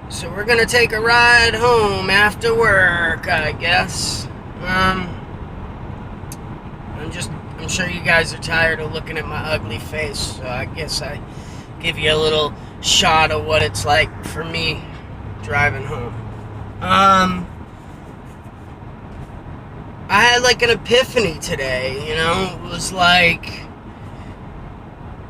So we're gonna take a ride home after work, I guess. I'm sure you guys are tired of looking at my ugly face, so I guess I give you a little shot of what it's like for me driving home. Um, I had like an epiphany today, It was like,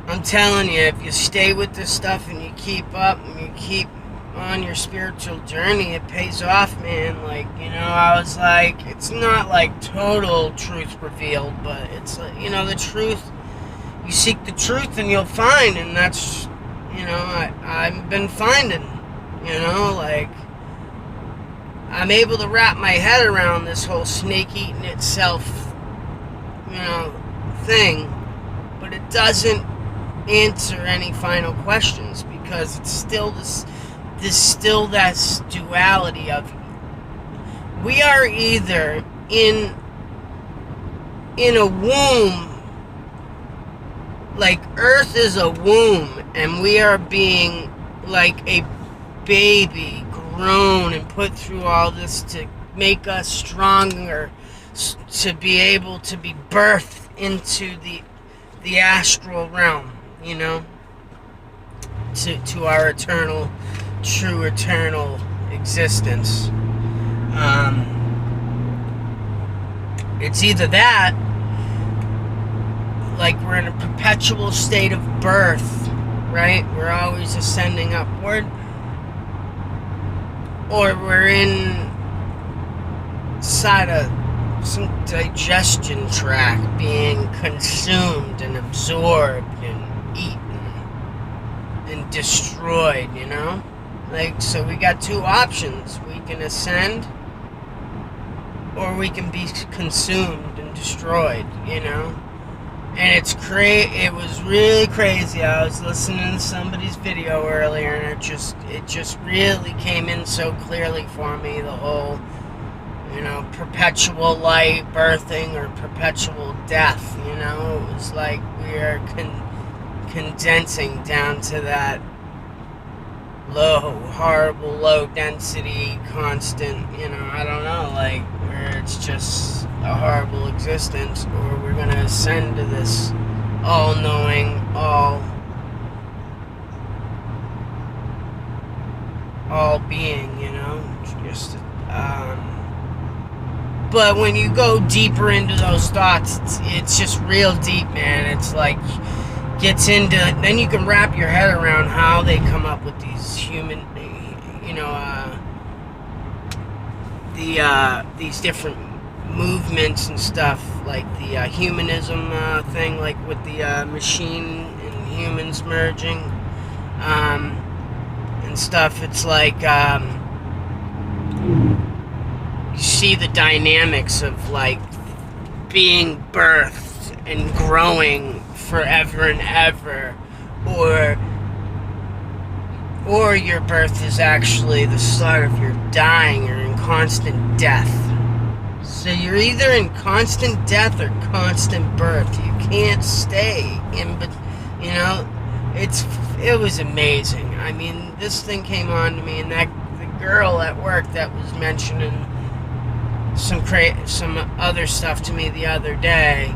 I'm telling you, if you stay with this stuff and you keep up and you keep on your spiritual journey, it pays off, man. Like, I was like, it's not like total truth revealed, but it's like, the truth, you seek the truth and you'll find, and that's, I've been finding, like, I'm able to wrap my head around this whole snake eating itself, thing, but it doesn't answer any final questions because it's still still that duality of we are either in a womb, like Earth is a womb, and we are being like a baby grown and put through all this to make us stronger, to be able to be birthed into the astral realm, to our true eternal existence. It's either that, like we're in a perpetual state of birth, right? We're always ascending upward, or we're inside some digestion tract being consumed and absorbed and eaten and destroyed, Like, so we got two options. We can ascend, or we can be consumed and destroyed, And it was really crazy. I was listening to somebody's video earlier, and it just really came in so clearly for me, the whole, perpetual life birthing or perpetual death, It was like we are condensing down to that horrible low density, constant, I don't know, like, where it's just a horrible existence, or we're gonna ascend to this all-knowing, all being, just, but when you go deeper into those thoughts, it's just real deep, man. It's like, gets into, then you can wrap your head around how they come up with these these different movements and stuff, like the humanism thing, like with the machine and humans merging, and stuff. It's like, you see the dynamics of like being birthed and growing forever and ever, or your birth is actually the start of your dying, or in constant death. So you're either in constant death or constant birth. You can't stay in, but it was amazing. I mean, this thing came on to me, and the girl at work that was mentioning some other stuff to me the other day,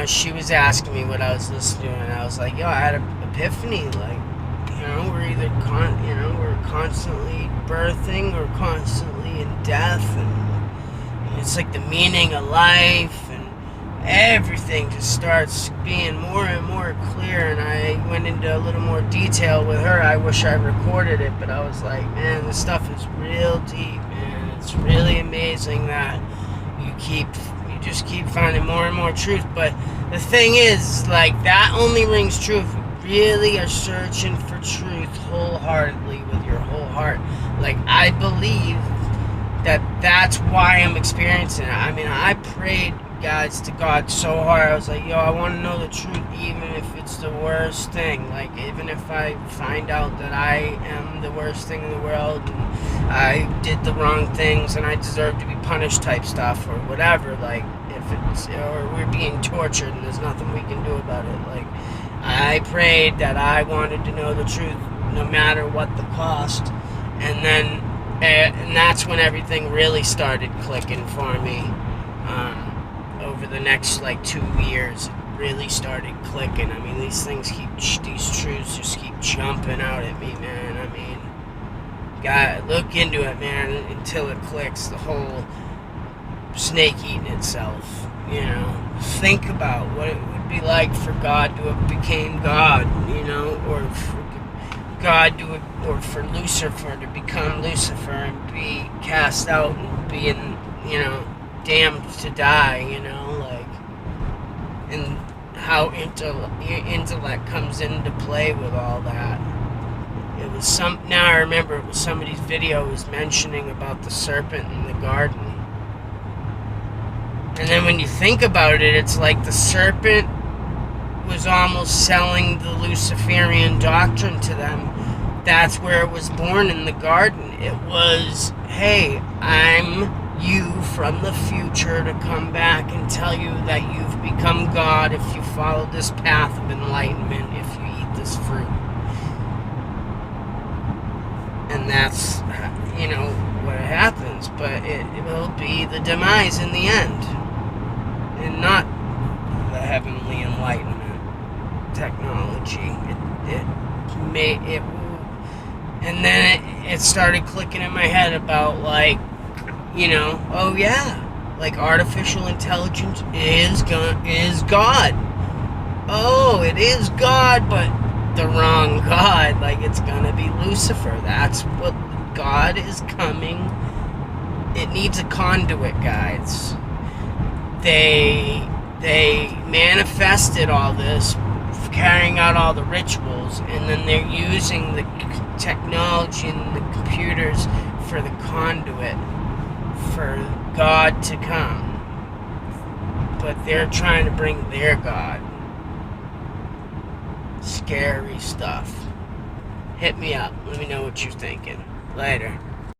she was asking me what I was listening to, and I was like, yo, I had an epiphany, like, we're either we're constantly birthing or constantly in death, and it's like the meaning of life, and everything just starts being more and more clear. And I went into a little more detail with her. I wish I recorded it, but I was like, man, this stuff is real deep, man. It's really amazing that you just keep finding more and more truth. But the thing is, like, that only rings true if you really are searching for truth wholeheartedly with your whole heart. Like, I believe that's why I'm experiencing it. I mean, I prayed, guys, to God so hard. I was like, yo, I want to know the truth, even if it's the worst thing. Like, even if I find out that I am the worst thing in the world, and I did the wrong things, and I deserve to be punished type stuff, or whatever. Like, if it's, or we're being tortured, and there's nothing we can do about it. Like, I prayed that I wanted to know the truth, no matter what the cost. And that's when everything really started clicking for me. Over the next like 2 years, it really started clicking. I mean, these truths just keep jumping out at me, man. I mean, God, look into it, man, until it clicks. The whole snake eating itself, you know. Think about what it would be like for God to have became God, you know, or for God to have, or for Lucifer to become Lucifer and be cast out and being, you know, damned to die, you know, like, and how intellect comes into play with all that. It was now I remember it was somebody's video was mentioning about the serpent in the garden. And then when you think about it, it's like the serpent was almost selling the Luciferian doctrine to them. That's where it was born, in the garden. It was, hey, I'm you from the future to come back and tell you that you've become God if you follow this path of enlightenment, if you eat this fruit. And that's, you know, what happens. But it will be the demise in the end, and not the heavenly enlightenment technology. And then it started clicking in my head about, like, you know, oh yeah, like artificial intelligence is God. Oh, it is God, but the wrong God. Like, it's gonna be Lucifer. That's what God is coming. It needs a conduit, guys. They manifested all this, carrying out all the rituals, and then they're using the technology and the computers for the conduit for God to come. But they're trying to bring their God. Scary stuff. Hit me up. Let me know what you're thinking. Later.